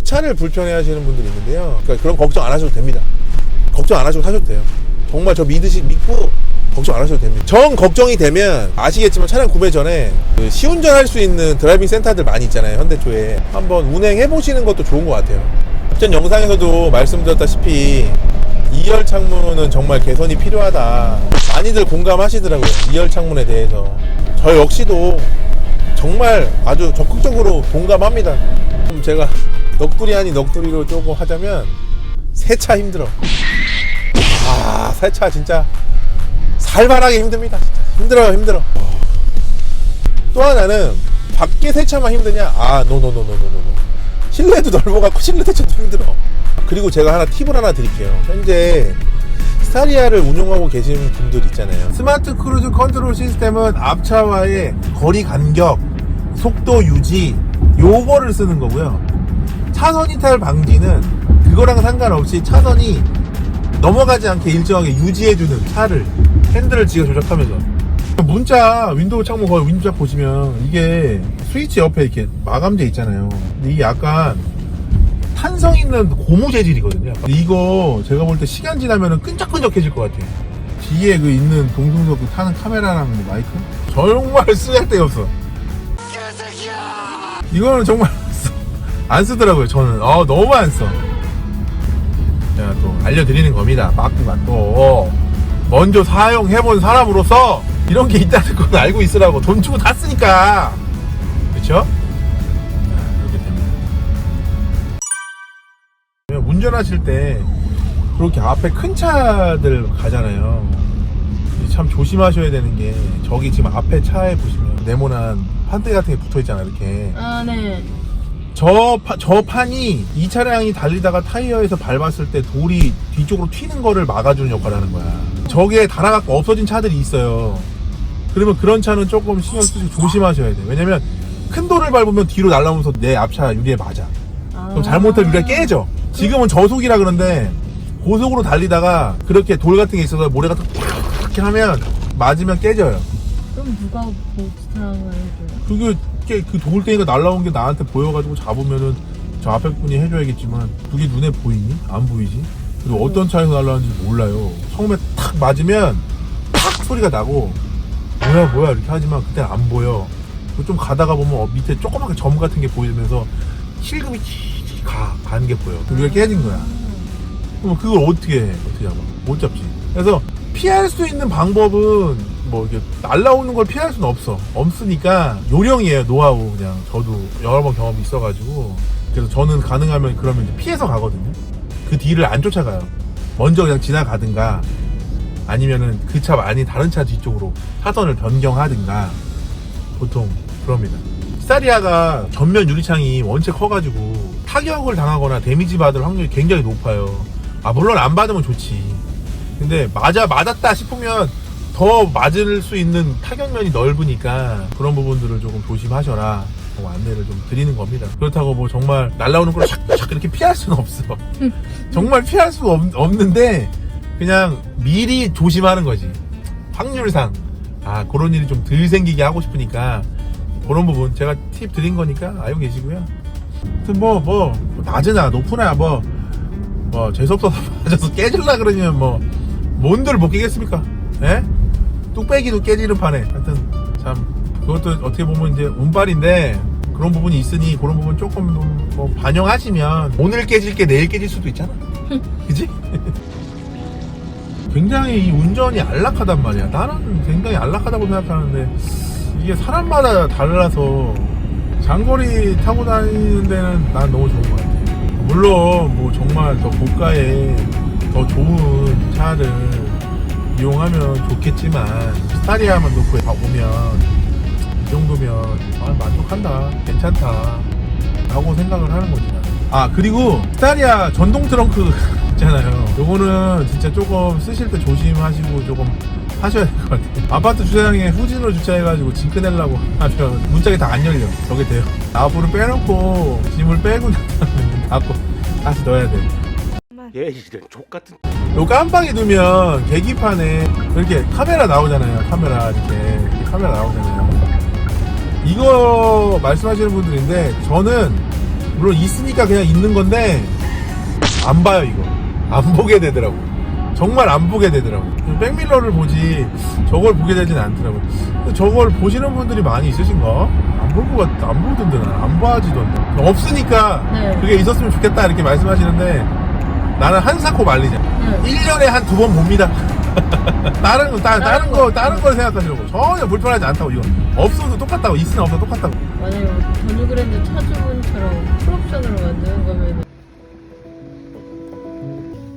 주차를 불편해 하시는 분들이 있는데요. 그러니까 그런 걱정 안 하셔도 됩니다. 걱정 안 하시고 타셔도 돼요. 정말 저 믿고 걱정 안 하셔도 됩니다. 정 걱정이 되면 아시겠지만 차량 구매 전에 그 시운전할 수 있는 드라이빙 센터들 많이 있잖아요. 현대초에 한번 운행해 보시는 것도 좋은 것 같아요. 전 영상에서도 말씀드렸다시피 2열 창문은 정말 개선이 필요하다. 많이들 공감하시더라고요. 2열 창문에 대해서. 저 역시도 정말 아주 적극적으로 동감합니다. 제가 넋두리 아닌 넋두리로 조금 하자면 세차 힘들어. 세차 진짜 살벌하게 힘듭니다. 진짜 힘들어. 또 하나는 밖에 세차만 힘드냐? 노. 실내도 넓어갖고 실내 세차도 힘들어. 그리고 제가 팁을 하나 드릴게요. 현재 스타리아를 운용하고 계신 분들 있잖아요. 스마트 크루즈 컨트롤 시스템은 앞차와의 거리 간격, 속도 유지, 요거를 쓰는 거고요. 차선 이탈 방지는 그거랑 상관없이 차선이 넘어가지 않게 일정하게 유지해주는 차를 핸들을 지가 조작하면서. 문자 윈도우 창문 거의 윈도우 보시면 이게 스위치 옆에 이렇게 마감재 있잖아요. 근데 이게 약간 탄성 있는 고무 재질이거든요. 이거 제가 볼 때 시간 지나면 끈적끈적해질 것 같아요. 뒤에 그 있는 동승석 그 타는 카메라랑 뭐 마이크 정말 쓸데가 없어. 이거는 정말 안 쓰더라고요. 저는 너무 안 써. 제가 또 알려드리는 겁니다. 빠꾸가 또 먼저 사용해본 사람으로서 이런 게 있다는 건 알고 있으라고. 돈 주고 다 쓰니까. 그쵸? 이렇게 됩니다. 운전하실 때 그렇게 앞에 큰 차들 가잖아요. 참 조심하셔야 되는 게, 저기 지금 앞에 차에 보시면 네모난 판대 같은 게 붙어 있잖아요. 이렇게. 네. 저 판이 이 차량이 달리다가 타이어에서 밟았을 때 돌이 뒤쪽으로 튀는 거를 막아주는 역할을 하는 거야. 저게 달아갖고 없어진 차들이 있어요. 그러면 그런 차는 조금 신경 쓰시고 조심하셔야 돼. 왜냐면 큰 돌을 밟으면 뒤로 날아오면서 내 앞차 유리에 맞아. 그럼 잘못하면 유리가 깨져. 지금은 저속이라 그런데 고속으로 달리다가 그렇게 돌 같은 게 있어서 모래 같은 거 이렇게 하면 맞으면 깨져요. 그럼 누가 보상을 해줘요? 그게 그 돌덩이가 날라온 게 나한테 보여가지고 잡으면은 저 앞에 분이 해줘야겠지만, 그게 눈에 보이니? 안 보이지? 그리고 어떤 차에서 날라왔는지 몰라요. 처음에 탁 맞으면 탁 소리가 나고 뭐야 이렇게 하지만 그때는 안 보여. 좀 가다가 보면 밑에 조그맣게 점 같은 게 보이면서 실금이 가는 게 보여. 그럼 이게 깨진 거야. 그럼 그걸 어떻게 잡아? 못 잡지. 그래서 피할 수 있는 방법은 뭐 이게 날라오는 걸 피할 수는 없으니까 요령이에요. 노하우. 그냥 저도 여러 번 경험이 있어가지고, 그래서 저는 가능하면 그러면 이제 피해서 가거든요. 그 뒤를 안 쫓아가요. 먼저 그냥 지나가든가 아니면은 그 차 아닌 다른 차 뒤쪽으로 차선을 변경하든가 보통 그럽니다. 스타리아가 전면 유리창이 원체 커가지고 타격을 당하거나 데미지 받을 확률이 굉장히 높아요. 물론 안 받으면 좋지. 근데 맞았다 싶으면 더 맞을 수 있는 타격면이 넓으니까 그런 부분들을 조금 조심하셔라 안내를 좀 드리는 겁니다. 그렇다고 뭐 정말 날라오는 걸 샥 이렇게 피할 수는 없어. 정말 피할 수가 없는데 그냥 미리 조심하는 거지. 확률상 그런 일이 좀 덜 생기게 하고 싶으니까 그런 부분 제가 팁 드린 거니까 알고 계시고요. 뭐 낮으나 높으나 뭐 재수없어서 맞아서 깨질라 그러면 뭔들 못 깨겠습니까? 예? 뚝배기도 깨지는 판에. 하여튼 참 그것도 어떻게 보면 이제 운빨인데 그런 부분이 있으니 그런 부분 조금 뭐 반영하시면 오늘 깨질 게 내일 깨질 수도 있잖아. 그지? 굉장히 이 운전이 안락하단 말이야. 나는 굉장히 안락하다고 생각하는데 이게 사람마다 달라서 장거리 타고 다니는 데는 난 너무 좋은 것 같아. 물론 뭐 정말 더 고가의 더 좋은 차를 이용하면 좋겠지만 스타리아만 놓고 가보면 이 정도면 만족한다, 괜찮다 라고 생각을 하는 거지. 그리고 스타리아 전동 트렁크 있잖아요. 요거는 진짜 조금 쓰실 때 조심하시고 조금 하셔야 될 것 같아요. 아파트 주차장에 후진으로 주차해가지고 징크 내려고 하면 문짝이 다 안 열려. 저게 돼요. 앞으로 빼놓고 짐을 빼고 닫고 다시 넣어야 돼. 얘 이런 족같은. 요 깜빡이 두면 계기판에 이렇게 카메라 나오잖아요. 이렇게 카메라 나오잖아요. 이거 말씀하시는 분들인데 저는 물론 있으니까 그냥 있는 건데 안 봐요. 이거 안 보게 되더라고. 정말 안 보게 되더라고. 백밀러를 보지 저걸 보게 되진 않더라고. 근데 저걸 보시는 분들이 많이 있으신가? 안 볼 것 같아. 안 보던데. 난 안 봐지던데. 없으니까 네. 그게 있었으면 좋겠다 이렇게 말씀하시는데 나는 한사코 말리자. 1년에 한 2번 봅니다. 다른 걸 생각하시라고. 전혀 불편하지 않다고. 이거 없어도 똑같다고. 있으나 없어도 똑같다고. 만약에 더뉴그랜드 차주분처럼 풀옵션으로 만드는 거면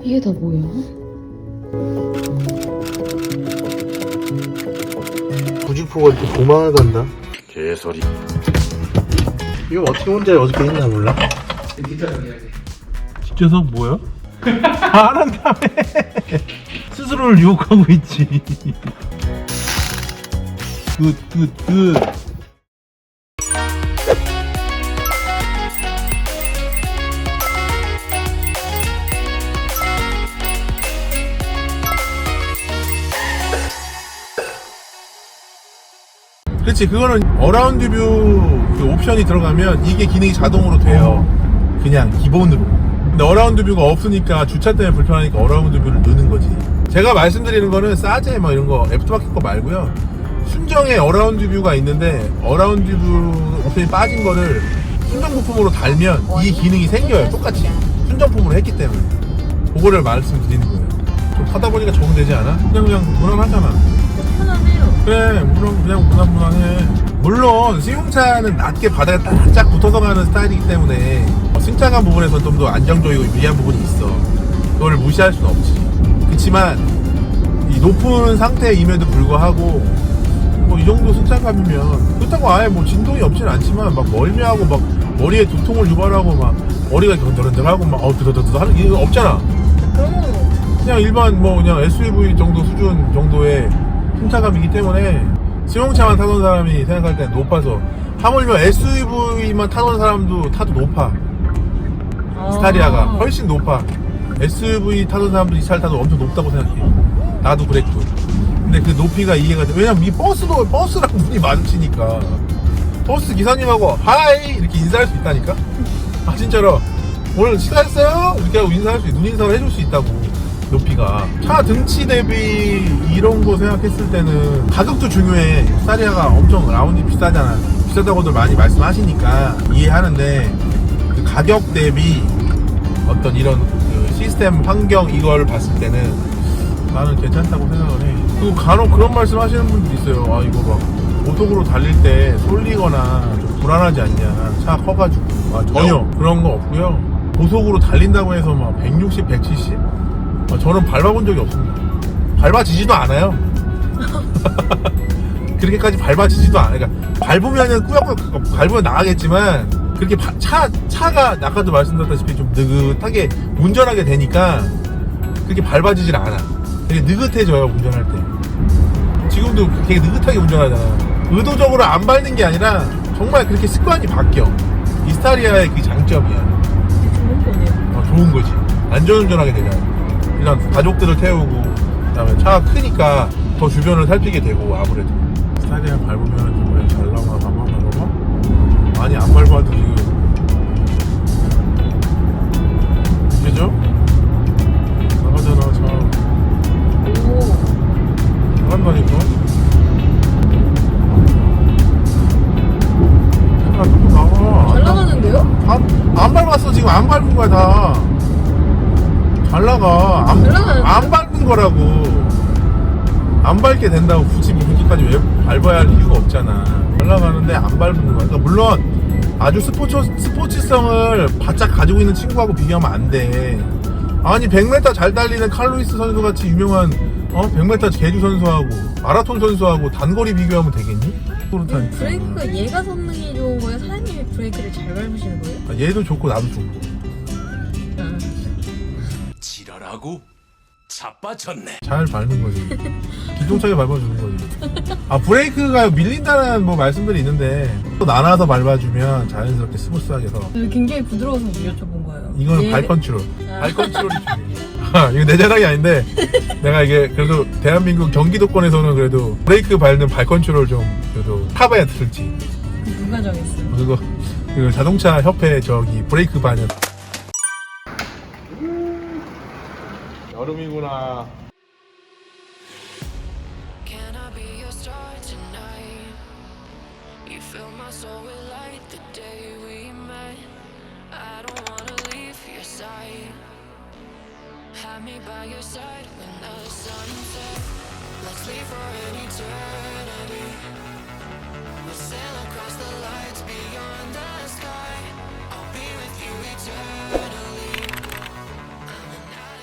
이게 다 뭐야? 구직포가 이렇게 도망을 간다. 개소리. 이거 어떻게 혼자 어떻게 있나 몰라. 뒷좌석 뭐야? 안 한다며. 스스로를 유혹하고 있지. 굿. 그렇지. 그거는 어라운드 뷰 그 옵션이 들어가면 이게 기능이 자동으로 돼요. 그냥 기본으로. 근데 어라운드 뷰가 없으니까 주차 때문에 불편하니까 어라운드 뷰를 넣는 거지. 제가 말씀드리는 거는 싸제 뭐 이런 거 애프터마켓 거 말고요. 순정의 어라운드 뷰가 있는데 어라운드 뷰 옵션이 빠진 거를 순정 부품으로 달면 이 기능이 생겨요. 똑같이 순정품으로 했기 때문에. 그거를 말씀드리는 거예요. 좀 타다 보니까 적응되지 않아? 그냥 무난하잖아. 편하네요. 그래, 그냥 무난해. 물론 승용차는 낮게 바닥에 딱 붙어서 가는 스타일이기 때문에 승차감 부분에서 좀 더 안정적이고 유리한 부분이 있어. 그걸 무시할 수는 없지. 그렇지만 이 높은 상태임에도 불구하고 뭐 이 정도 승차감이면 그렇다고 아예 뭐 진동이 없진 않지만 막 멀미하고 막 머리에 두통을 유발하고 막 머리가 건드른들하고 막 드더더더 하는 이거 없잖아. 그냥 일반 뭐 그냥 SUV 정도 수준 정도의 승차감이기 때문에 승용차만 타던 사람이 생각할 때 높아서 하물며 SUV만 타던 사람도 타도 높아. 스타리아가 훨씬 높아. SUV 타던 사람도 이 차를 타도 엄청 높다고 생각해. 나도 그랬고. 근데 그 높이가 이해가 돼. 왜냐면 이 버스랑 눈이 마주치니까 버스 기사님하고 하이 이렇게 인사할 수 있다니까. 아 진짜로 오늘 식사했어요? 이렇게 하고 인사할 수 눈 인사를 해줄 수 있다고. 높이가 차 등치 대비 이런 거 생각했을 때는 가격도 중요해. 스타리아가 엄청 라운지 비싸잖아. 비싸다고들 많이 말씀하시니까 이해하는데 그 가격 대비 어떤 이런 그 시스템 환경 이걸 봤을 때는 나는 괜찮다고 생각을 해. 그리고 간혹 그런 말씀 하시는 분들 있어요. 아 이거 막 고속으로 달릴 때 쏠리거나 좀 불안하지 않냐, 차 커가지고. 아, 전혀 그런 거 없고요. 고속으로 달린다고 해서 막 160, 170? 저는 밟아본 적이 없습니다. 밟아지지도 않아요. 그렇게까지 밟아지지도 않아요. 그러니까 밟으면은 꾸역꾸역 밟으면 나가겠지만 그렇게 차가 아까도 말씀드렸다시피 좀 느긋하게 운전하게 되니까 그렇게 밟아지질 않아. 되게 느긋해져요 운전할 때. 지금도 되게 느긋하게 운전하잖아. 의도적으로 안 밟는 게 아니라 정말 그렇게 습관이 바뀌어. 이 스타리아의 그 장점이야. 좋은 거네요. 좋은 거지. 안전운전하게 되잖아. 일단 가족들을 태우고 그다음에 차가 크니까 더 주변을 살피게 되고 아무래도 스타리아 밟으면 정말 잘 나와. 한번 밟아봐. 많이 안 밟아도 지금 그죠? 나가잖아 차. 오. 나간다니까. 차가 자꾸 나와. 잘 나가는데요? 안 밟았어. 지금 안 밟은 거야 다. 잘 나가. 안 밟은 거라고. 안 밟게 된다고 굳이 뭐 그렇게까지 왜 밟아야 할 이유가 없잖아. 잘 나가는데 안 밟는 거야. 그러니까 물론 아주 스포츠성을 바짝 가지고 있는 친구하고 비교하면 안 돼. 아니 100m 잘 달리는 칼로이스 선수 같이 유명한 100m 계주 선수하고 마라톤 선수하고 단거리 비교하면 되겠니? 그렇다니까. 브레이크가 얘가 성능이 좋은 거예요? 사장님이 브레이크를 잘 밟으시는 거예요? 얘도 좋고 나도 좋고. 지랄하고 자빠졌네. 잘 밟는 거지. 기동차게 밟아주는 거지. 아 브레이크가 밀린다는 뭐 말씀들이 있는데 또 나눠서 밟아주면 자연스럽게 스무스하게 해서. 굉장히 부드러워서 여쭤본 거예요. 이거는 발 컨트롤. 발 컨트롤이 중요해. 이거 내 자랑이 아닌데 내가 이게 그래도 대한민국 경기도권에서는 그래도 브레이크 밟는 발 컨트롤 좀 그래도 탑에 들지. 누가 정했어요? 그거 그 자동차 협회 저기 브레이크 반응. 여름이구나. Can I be your star tonight? You fill my soul with light the day we met. I don't wanna leave your side. Have me by your side when the sun sets. Let's leave for an eternity. We'll sail across the lights beyond the sky. I'll be with you eternally.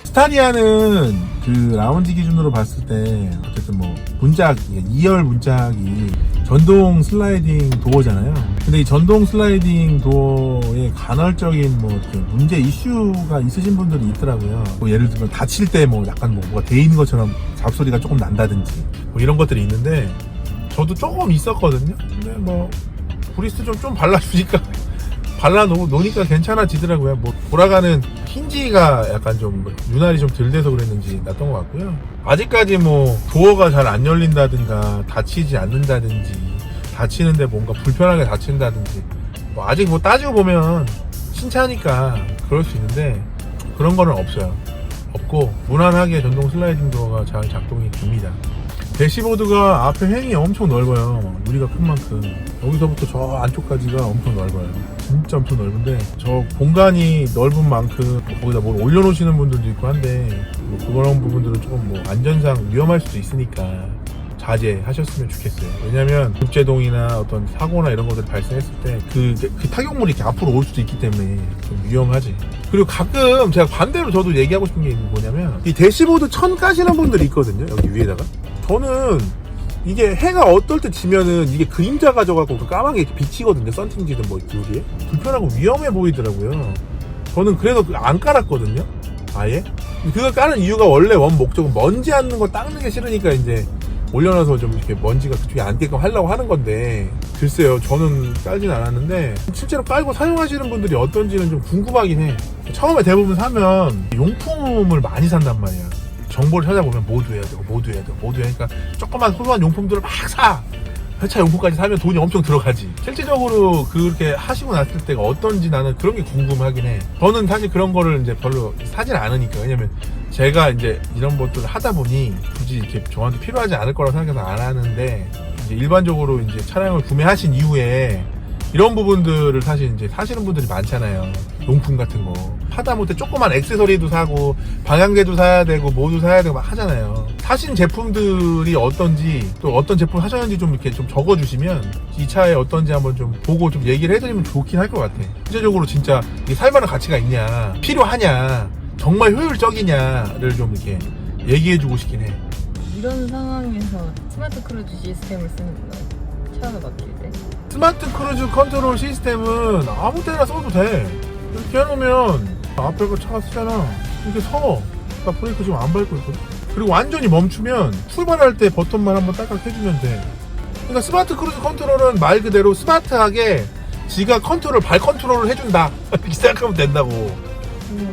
스타리아는 그 라운지 기준으로 봤을 때 어쨌든 뭐 문짝 2열 문짝이 전동 슬라이딩 도어잖아요. 근데 이 전동 슬라이딩 도어에 간헐적인 뭐 이렇게 문제 이슈가 있으신 분들이 있더라고요. 뭐 예를 들면 다칠 때 뭐 약간 뭐가 돼 있는 것처럼 잡소리가 조금 난다든지 뭐 이런 것들이 있는데 저도 조금 있었거든요. 근데 뭐 브리스 좀 발라주니까 발라놓으니까 괜찮아지더라고요. 뭐 돌아가는 힌지가 약간 좀 윤활이 좀 덜 돼서 그랬는지 났던 것 같고요. 아직까지 뭐 도어가 잘 안 열린다든가 다치지 않는다든지 다치는데 뭔가 불편하게 다친다든지 뭐 아직 뭐 따지고 보면 신차니까 그럴 수 있는데 그런 거는 없어요. 없고 무난하게 전동 슬라이딩 도어가 잘 작동이 됩니다. 대시보드가 앞에 횡이 엄청 넓어요. 우리가 큰 만큼 여기서부터 저 안쪽까지가 엄청 넓어요. 진짜 엄청 넓은데 저 공간이 넓은 만큼 거기다 뭘 올려놓으시는 분들도 있고 한데 뭐 그런 부분들은 조금 뭐 안전상 위험할 수도 있으니까 자제하셨으면 좋겠어요. 왜냐면 급제동이나 어떤 사고나 이런 것들이 발생했을 때 그 타격물이 이렇게 앞으로 올 수도 있기 때문에 좀 위험하지. 그리고 가끔 제가 반대로 저도 얘기하고 싶은 게 뭐냐면 이 대시보드 천 까시는 분들이 있거든요. 여기 위에다가 저는 이게 해가 어떨 때 지면은 이게 그림자 가져가고 그 까만 게 비치거든요. 썬팅지든 뭐 유리에 불편하고 위험해 보이더라고요. 저는 그래서 안 깔았거든요. 아예 그걸 까는 이유가 원래 원 목적은 먼지 앉는 거 닦는 게 싫으니까 이제 올려놔서 좀 이렇게 먼지가 그쪽에 앉게끔 하려고 하는 건데 글쎄요 저는 깔진 않았는데 실제로 깔고 사용하시는 분들이 어떤지는 좀 궁금하긴 해. 처음에 대부분 사면 용품을 많이 산단 말이야. 정보를 찾아보면 모두 해야 되고 모두 해야 되고 모두 해야 되니까 조그만 소소한 용품들을 막 사. 회차 용품까지 사면 돈이 엄청 들어가지. 실질적으로 그렇게 하시고 났을 때가 어떤지 나는 그런 게 궁금하긴 해. 저는 사실 그런 거를 이제 별로 사진 않으니까. 왜냐면 제가 이제 이런 것들을 하다 보니 굳이 이렇게 저한테 필요하지 않을 거라고 생각해서 안 하는데 이제 일반적으로 이제 차량을 구매하신 이후에 이런 부분들을 사실 이제 사시는 분들이 많잖아요. 용품 같은 거. 하다못해 조그만 액세서리도 사고, 방향제도 사야 되고, 뭐도 사야 되고 막 하잖아요. 사신 제품들이 어떤지, 또 어떤 제품 하셨는지 좀 이렇게 좀 적어주시면, 이 차에 어떤지 한번 좀 보고 좀 얘기를 해드리면 좋긴 할 것 같아. 실제적으로 진짜 이게 살만한 가치가 있냐, 필요하냐, 정말 효율적이냐를 좀 이렇게 얘기해주고 싶긴 해. 이런 상황에서 스마트 크루즈 시스템을 쓰는 건가요? 차가 막힐 때? 스마트 크루즈 컨트롤 시스템은 아무 때나 써도 돼. 이렇게 해놓으면 앞에 그 차가 쓰잖아. 이렇게 서. 나 브레이크 지금 안 밟고 있거든. 그리고 완전히 멈추면 출발할 때 버튼만 한번 딱딱 해주면 돼. 그러니까 스마트 크루즈 컨트롤은 말 그대로 스마트하게 지가 발 컨트롤을 해준다. 이렇게 생각하면 된다고.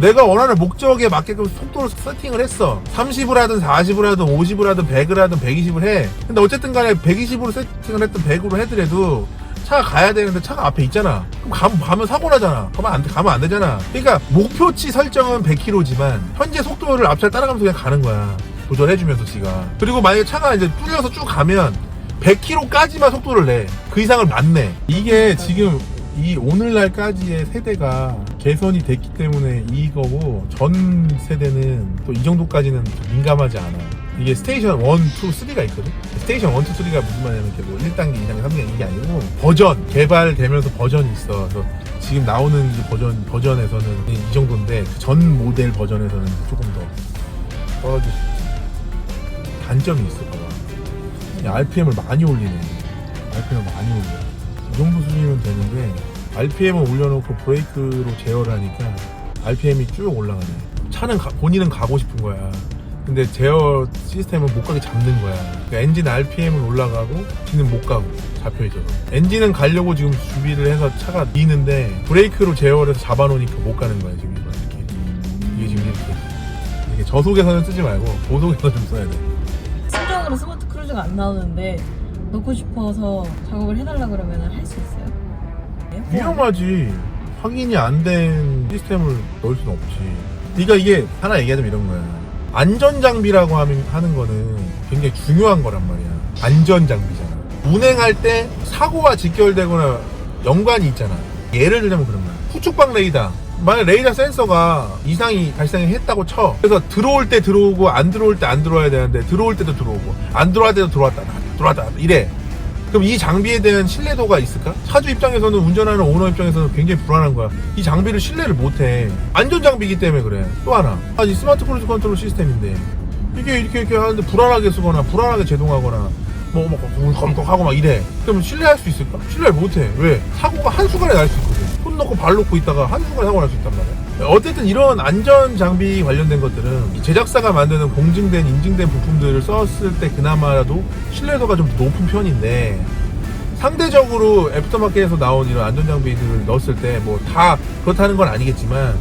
내가 원하는 목적에 맞게끔 속도를 세팅을 했어. 30을 하든 40을 하든 50을 하든 100을 하든 120을 해. 근데 어쨌든 간에 120으로 세팅을 했든 100으로 해더라도 차가 가야 되는데 차가 앞에 있잖아. 그럼 가면 사고 나잖아. 가면 안 되잖아. 그러니까 목표치 설정은 100km지만 현재 속도를 앞차를 따라가면서 그냥 가는 거야. 조절해주면서 지가. 그리고 만약에 차가 이제 뚫려서 쭉 가면 100km까지만 속도를 내. 그 이상을 안 내. 이게 지금 이 오늘날까지의 세대가 개선이 됐기 때문에 이거고 전 세대는 또 이 정도까지는 민감하지 않아. 이게 스테이션 1, 2, 3가 있거든. 스테이션 1, 2, 3가 무슨 말이냐면 뭐 1단계, 2단계, 3단계 이게 아니고 버전 개발되면서 버전이 있어. 그래서 지금 나오는 이 버전에서는 이 정도인데 그 전 모델 버전에서는 조금 더 떨어질 수 있어. 단점이 있어. 봐봐. RPM을 많이 올리네. RPM을 많이 올려. 이 정도 수준이면 되는데 RPM을 올려놓고 브레이크로 제어를 하니까 RPM이 쭉 올라가네. 차는 본인은 가고 싶은 거야. 근데 제어 시스템은 못 가게 잡는 거야. 그러니까 엔진 RPM은 올라가고 뒤는 못 가고 잡혀있어서 엔진은 가려고 지금 준비를 해서 차가 미는데 브레이크로 제어를 해서 잡아놓으니까 못 가는 거야. 지금 이렇게. 이게 지금 이렇게 저속에서는 쓰지 말고 고속에서 좀 써야 돼. 순정으로 스마트 크루즈가 안 나오는데 넣고 싶어서 작업을 해달라 그러면 할 수 있어요? 위험한데요? 위험하지. 확인이 안 된 시스템을 넣을 수는 없지. 그러니까 이게 하나 얘기하자면 이런 거야. 안전장비라고 하는 거는 굉장히 중요한 거란 말이야. 안전장비잖아. 운행할 때 사고와 직결되거나 연관이 있잖아. 예를 들자면 그런 거야. 후측방 레이더. 만약 레이더 센서가 이상이 발생했다고 쳐. 그래서 들어올 때 들어오고 안 들어올 때 안 들어와야 되는데 들어올 때도 들어오고 안 들어올 때도 들어왔다 이래. 그럼 이 장비에 대한 신뢰도가 있을까? 차주 입장에서는, 운전하는 오너 입장에서는 굉장히 불안한 거야. 이 장비를 신뢰를 못해. 안전장비이기 때문에 그래. 또 하나, 이 스마트 크루즈 컨트롤 시스템인데 이게 이렇게 하는데 불안하게 쓰거나 불안하게 제동하거나 덜컥하고 막 이래. 그럼 신뢰할 수 있을까? 신뢰를 못해. 왜? 사고가 한순간에 날 수 있거든. 손 놓고 발 놓고 있다가 한순간에 사고가 날 수 있단 말이야. 어쨌든 이런 안전장비 관련된 것들은 제작사가 만드는 공증된, 인증된 부품들을 썼을 때 그나마라도 신뢰도가 좀 높은 편인데, 상대적으로 애프터마켓에서 나온 이런 안전장비들을 넣었을 때 뭐 다 그렇다는 건 아니겠지만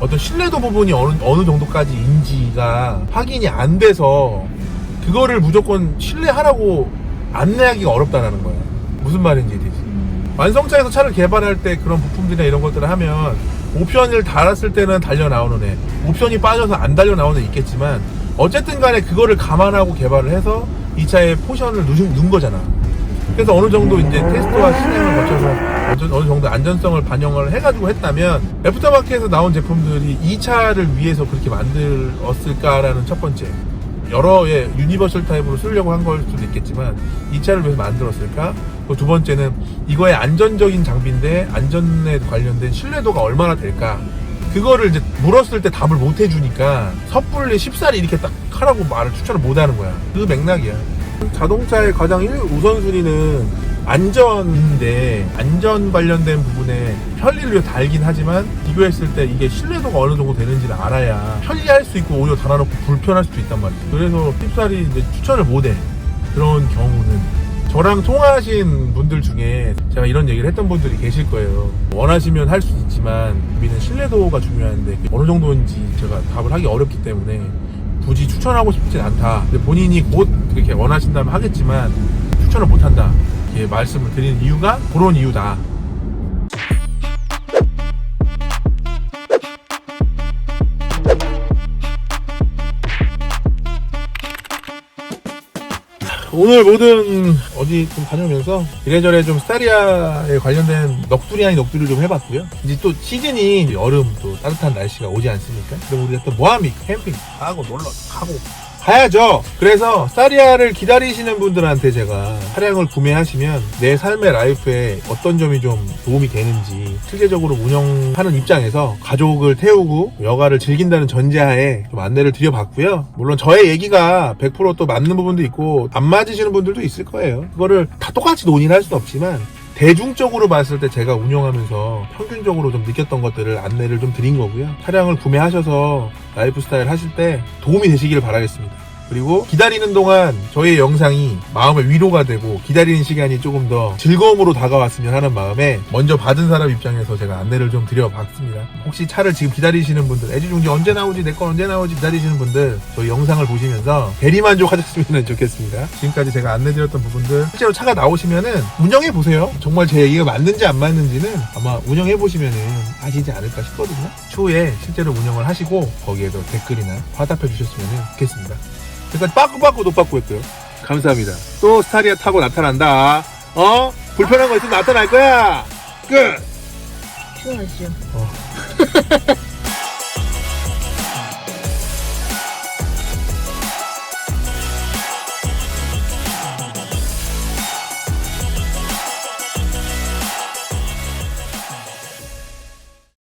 어떤 신뢰도 부분이 어느 정도까지 인지가 확인이 안 돼서 그거를 무조건 신뢰하라고 안내하기가 어렵다라는 거야. 무슨 말인지 되지. 완성차에서 차를 개발할 때 그런 부품들이나 이런 것들을 하면 옵션을 달았을 때는 달려 나오는 애, 옵션이 빠져서 안 달려 나오는 애 있겠지만 어쨌든 간에 그거를 감안하고 개발을 해서 이 차에 포션을 넣은 거잖아. 그래서 어느 정도 이제 테스트와 실행을 거쳐서 어느 정도 안전성을 반영을 해가지고 했다면 애프터마켓에서 나온 제품들이 이 차를 위해서 그렇게 만들었을까라는 첫 번째. 여러 유니버설 타입으로 쓰려고 한 걸 수도 있겠지만 이 차를 위해서 만들었을까? 또 두 번째는 이거의 안전적인 장비인데 안전에 관련된 신뢰도가 얼마나 될까? 그거를 이제 물었을 때 답을 못 해주니까 섣불리 쉽사리 이렇게 딱 하라고 추천을 못 하는 거야. 그 맥락이야. 자동차의 가장 우선순위는 안전인데, 안전 관련된 부분에 편리를 위해 달긴 하지만 비교했을 때 이게 신뢰도가 어느 정도 되는지를 알아야 편리할 수 있고 오히려 달아놓고 불편할 수도 있단 말이죠. 그래서 쉽사리 이제 추천을 못해. 그런 경우는 저랑 통화하신 분들 중에 제가 이런 얘기를 했던 분들이 계실 거예요. 원하시면 할 수 있지만 우리는 신뢰도가 중요한데 어느 정도인지 제가 답을 하기 어렵기 때문에 굳이 추천하고 싶진 않다. 근데 본인이 곧 그렇게 원하신다면 하겠지만 추천을 못한다. 이렇게 말씀을 드리는 이유가 그런 이유다. 오늘 모든 어디 좀 다녀오면서 이래저래 좀 스타리아에 관련된 넋두리 아닌 넋두리를 좀 해봤고요. 이제 또 시즌이 여름, 또 따뜻한 날씨가 오지 않습니까? 그럼 우리가 또 뭐합니까? 캠핑 하고 놀러 가고 가야죠. 그래서 스타리아를 기다리시는 분들한테 제가 차량을 구매하시면 내 삶의 라이프에 어떤 점이 좀 도움이 되는지 실제적으로 운영하는 입장에서 가족을 태우고 여가를 즐긴다는 전제하에 좀 안내를 드려봤고요. 물론 저의 얘기가 100% 또 맞는 부분도 있고 안 맞으시는 분들도 있을 거예요. 그거를 다 똑같이 논의를 할 수는 없지만 대중적으로 봤을 때 제가 운영하면서 평균적으로 좀 느꼈던 것들을 안내를 좀 드린 거고요. 차량을 구매하셔서 라이프 스타일 하실 때 도움이 되시기를 바라겠습니다. 그리고 기다리는 동안 저의 영상이 마음의 위로가 되고 기다리는 시간이 조금 더 즐거움으로 다가왔으면 하는 마음에 먼저 받은 사람 입장에서 제가 안내를 좀 드려봤습니다. 혹시 차를 지금 기다리시는 분들, 애지중지 언제 나오지, 내 건 언제 나오지 기다리시는 분들 저희 영상을 보시면서 대리만족하셨으면 좋겠습니다. 지금까지 제가 안내드렸던 부분들 실제로 차가 나오시면은 운영해보세요. 정말 제 얘기가 맞는지 안 맞는지는 아마 운영해보시면은 아시지 않을까 싶거든요. 추후에 실제로 운영을 하시고 거기에서 댓글이나 화답해 주셨으면 좋겠습니다. 그러니까 빠꾸빠꾸 노빠꾸 했고요. 감사합니다. 또 스타리아 타고 나타난다. 불편한 거 있으면 나타날 거야. 끝. 좋아하시죠?